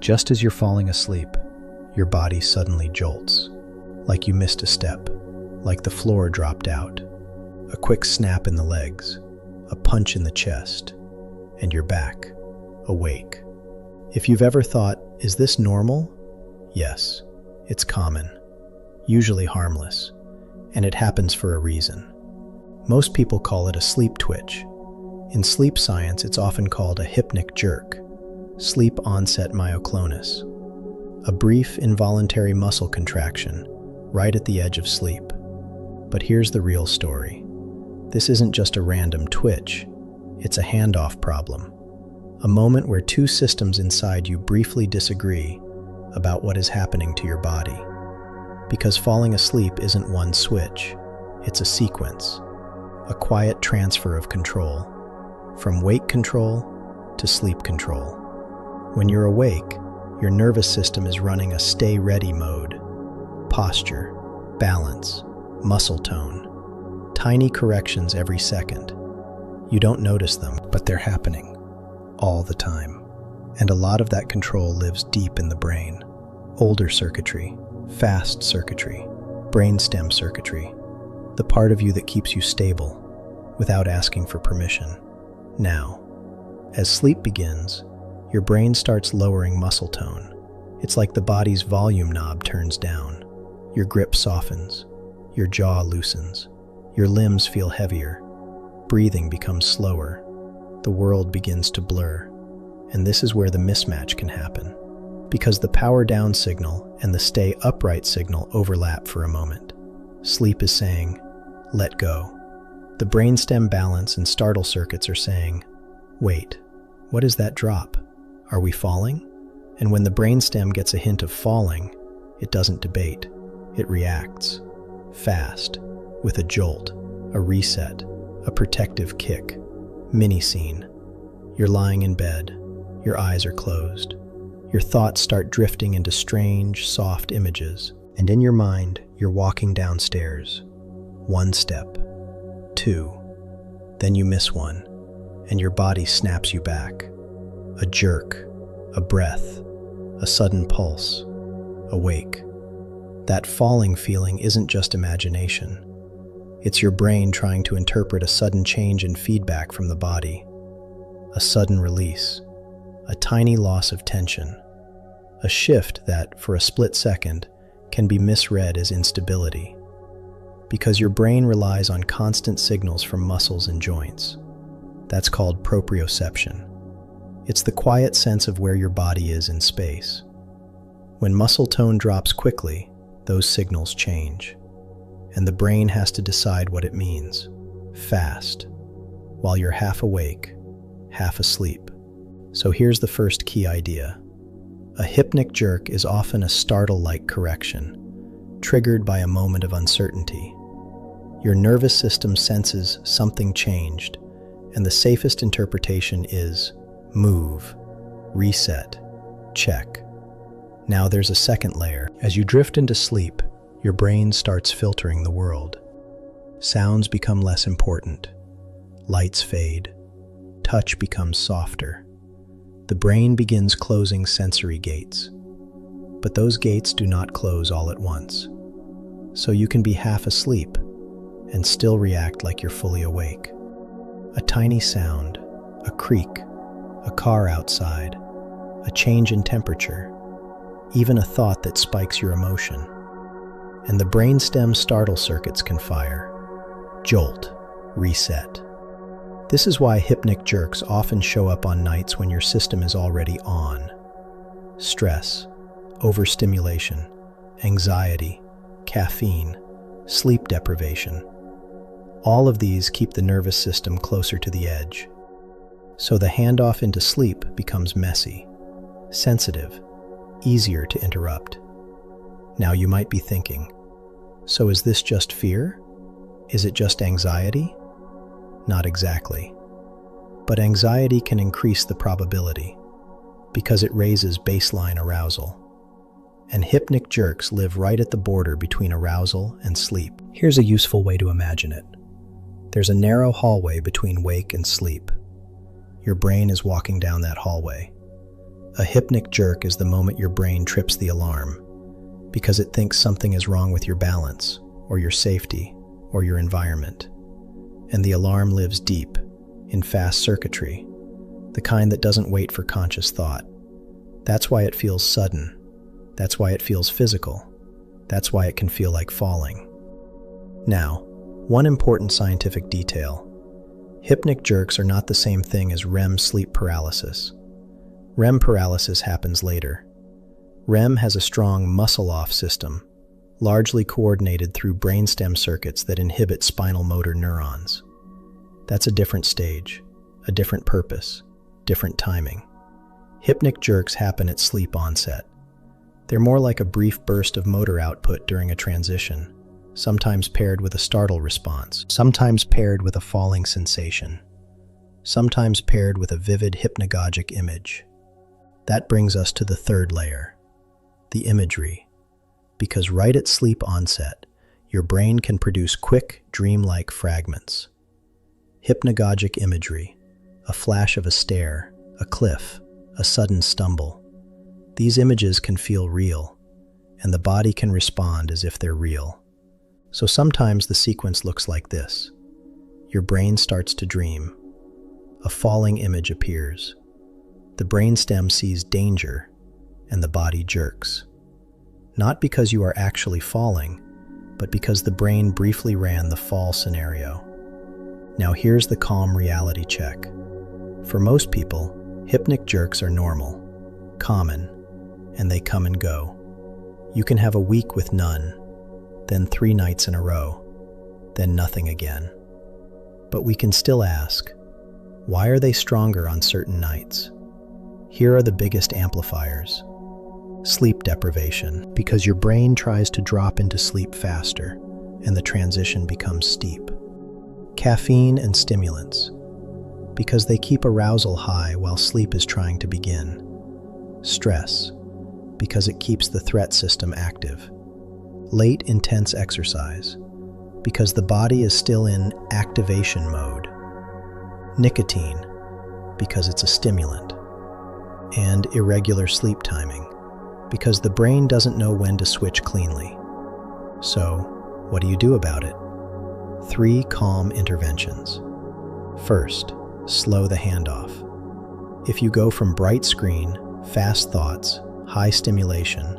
Just as you're falling asleep, your body suddenly jolts, like you missed a step, like the floor dropped out. A quick snap in the legs, a punch in the chest, and you're back, awake. If you've ever thought, is this normal? Yes, it's common, usually harmless, and it happens for a reason. Most people call it a sleep twitch. In sleep science, it's often called a hypnic jerk, sleep-onset myoclonus, a brief involuntary muscle contraction right at the edge of sleep. But here's the real story. This isn't just a random twitch, it's a handoff problem. A moment where two systems inside you briefly disagree about what is happening to your body. Because falling asleep isn't one switch, it's a sequence, a quiet transfer of control, from wake control to sleep control. When you're awake, your nervous system is running a stay ready mode. Posture, balance, muscle tone, tiny corrections every second. You don't notice them, but they're happening all the time. And a lot of that control lives deep in the brain. Older circuitry, fast circuitry, brainstem circuitry, the part of you that keeps you stable without asking for permission. Now, as sleep begins, your brain starts lowering muscle tone. It's like the body's volume knob turns down. Your grip softens, your jaw loosens, your limbs feel heavier, breathing becomes slower, the world begins to blur. And this is where the mismatch can happen, because the power down signal and the stay upright signal overlap for a moment. Sleep is saying, let go. The brainstem balance and startle circuits are saying, wait, what is that drop? Are we falling? And when the brainstem gets a hint of falling, it doesn't debate. It reacts. Fast, with a jolt, a reset, a protective kick. Mini scene. You're lying in bed. Your eyes are closed. Your thoughts start drifting into strange, soft images. And in your mind, you're walking downstairs. One step. Two. Then you miss one, and your body snaps you back. A jerk, a breath, a sudden pulse, awake. That falling feeling isn't just imagination. It's your brain trying to interpret a sudden change in feedback from the body. A sudden release, a tiny loss of tension, a shift that, for a split second, can be misread as instability. Because your brain relies on constant signals from muscles and joints. That's called proprioception. It's the quiet sense of where your body is in space. When muscle tone drops quickly, those signals change, and the brain has to decide what it means, fast, while you're half awake, half asleep. So here's the first key idea. A hypnic jerk is often a startle-like correction, triggered by a moment of uncertainty. Your nervous system senses something changed, and the safest interpretation is move, reset, check. Now there's a second layer. As you drift into sleep, your brain starts filtering the world. Sounds become less important. Lights fade. Touch becomes softer. The brain begins closing sensory gates. But those gates do not close all at once. So you can be half asleep and still react like you're fully awake. A tiny sound, a creak, a car outside, a change in temperature, even a thought that spikes your emotion. And the brainstem startle circuits can fire. Jolt, reset. This is why hypnic jerks often show up on nights when your system is already on. Stress, overstimulation, anxiety, caffeine, sleep deprivation. All of these keep the nervous system closer to the edge. So the handoff into sleep becomes messy, sensitive, easier to interrupt. Now you might be thinking, so is this just fear? Is it just anxiety? Not exactly. But anxiety can increase the probability because it raises baseline arousal. And hypnic jerks live right at the border between arousal and sleep. Here's a useful way to imagine it. There's a narrow hallway between wake and sleep. Your brain is walking down that hallway. A hypnic jerk is the moment your brain trips the alarm because it thinks something is wrong with your balance, or your safety, or your environment. And the alarm lives deep, in fast circuitry, the kind that doesn't wait for conscious thought. That's why it feels sudden. That's why it feels physical. That's why it can feel like falling. Now, one important scientific detail. Hypnic jerks are not the same thing as REM sleep paralysis. REM paralysis happens later. REM has a strong muscle-off system, largely coordinated through brainstem circuits that inhibit spinal motor neurons. That's a different stage, a different purpose, different timing. Hypnic jerks happen at sleep onset. They're more like a brief burst of motor output during a transition, sometimes paired with a startle response, sometimes paired with a falling sensation, sometimes paired with a vivid hypnagogic image. That brings us to the third layer, the imagery. Because right at sleep onset, your brain can produce quick, dreamlike fragments. Hypnagogic imagery, a flash of a stair, a cliff, a sudden stumble. These images can feel real, and the body can respond as if they're real. So sometimes the sequence looks like this. Your brain starts to dream. A falling image appears. The brainstem sees danger, and the body jerks. Not because you are actually falling, but because the brain briefly ran the fall scenario. Now here's the calm reality check. For most people, hypnic jerks are normal, common, and they come and go. You can have a week with none, then 3 nights in a row, then nothing again. But we can still ask, why are they stronger on certain nights? Here are the biggest amplifiers. Sleep deprivation, because your brain tries to drop into sleep faster, and the transition becomes steep. Caffeine and stimulants, because they keep arousal high while sleep is trying to begin. Stress, because it keeps the threat system active. Late, intense exercise, because the body is still in activation mode. Nicotine, because it's a stimulant. And irregular sleep timing, because the brain doesn't know when to switch cleanly. So, what do you do about it? 3 calm interventions. First, slow the handoff. If you go from bright screen, fast thoughts, high stimulation,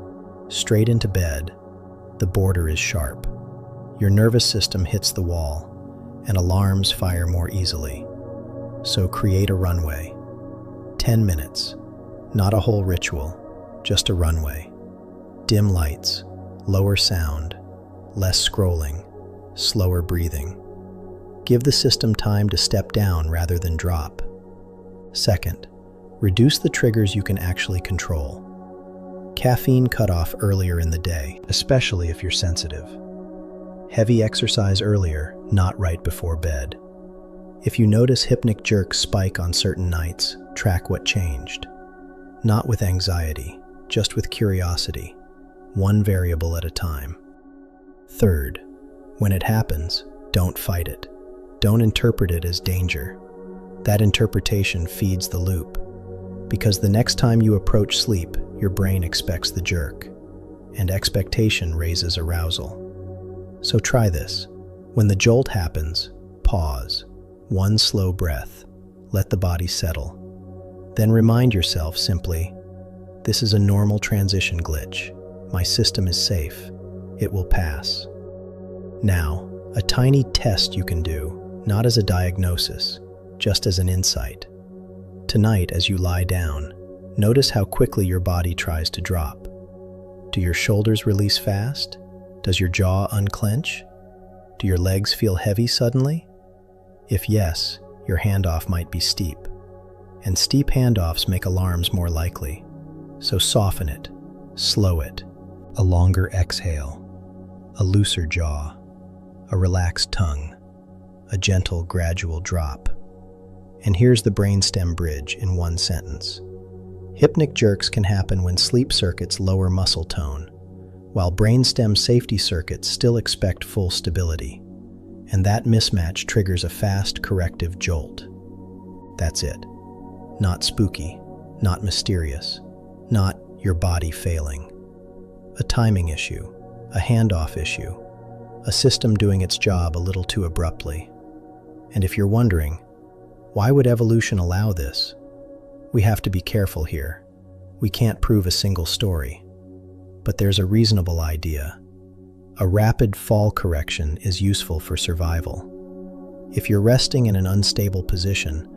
straight into bed, the border is sharp. Your nervous system hits the wall, and alarms fire more easily. So create a runway. 10 minutes. Not a whole ritual, just a runway. Dim lights, lower sound, less scrolling, slower breathing. Give the system time to step down rather than drop. Second, reduce the triggers you can actually control. Caffeine cutoff earlier in the day, especially if you're sensitive. Heavy exercise earlier, not right before bed. If you notice hypnic jerks spike on certain nights, track what changed. Not with anxiety, just with curiosity, one variable at a time. Third, when it happens, don't fight it. Don't interpret it as danger. That interpretation feeds the loop, because the next time you approach sleep, your brain expects the jerk, and expectation raises arousal. So try this. When the jolt happens, pause. One slow breath. Let the body settle. Then remind yourself simply, this is a normal transition glitch. My system is safe. It will pass. Now, a tiny test you can do, not as a diagnosis, just as an insight. Tonight, as you lie down, notice how quickly your body tries to drop. Do your shoulders release fast? Does your jaw unclench? Do your legs feel heavy suddenly? If yes, your handoff might be steep. And steep handoffs make alarms more likely. So soften it, slow it. A longer exhale, a looser jaw, a relaxed tongue, a gentle, gradual drop. And here's the brainstem bridge in one sentence. Hypnic jerks can happen when sleep circuits lower muscle tone, while brainstem safety circuits still expect full stability. And that mismatch triggers a fast, corrective jolt. That's it. Not spooky, not mysterious, not your body failing. A timing issue, a handoff issue, a system doing its job a little too abruptly. And if you're wondering, why would evolution allow this? We have to be careful here. We can't prove a single story. But there's a reasonable idea. A rapid fall correction is useful for survival. If you're resting in an unstable position,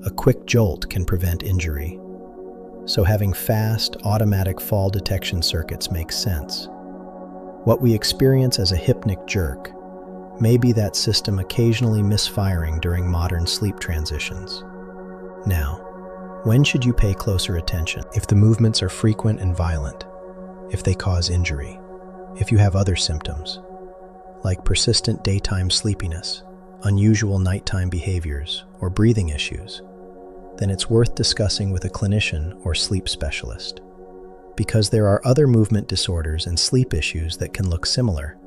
a quick jolt can prevent injury. So having fast, automatic fall detection circuits makes sense. What we experience as a hypnic jerk may be that system occasionally misfiring during modern sleep transitions. Now, when should you pay closer attention? If the movements are frequent and violent, if they cause injury, if you have other symptoms, like persistent daytime sleepiness, unusual nighttime behaviors, or breathing issues, then it's worth discussing with a clinician or sleep specialist. Because there are other movement disorders and sleep issues that can look similar.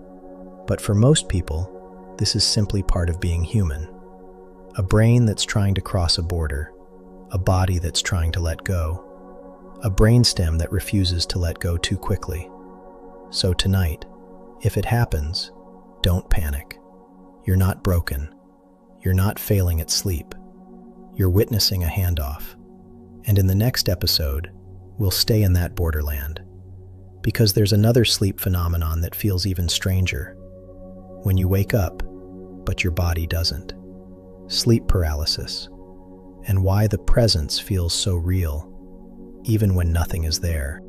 But for most people, this is simply part of being human. A brain that's trying to cross a border, a body that's trying to let go, a brainstem that refuses to let go too quickly. So tonight, if it happens, don't panic. You're not broken. You're not failing at sleep. You're witnessing a handoff. And in the next episode, we'll stay in that borderland. Because there's another sleep phenomenon that feels even stranger. When you wake up, but your body doesn't. Sleep paralysis. And why the presence feels so real, even when nothing is there.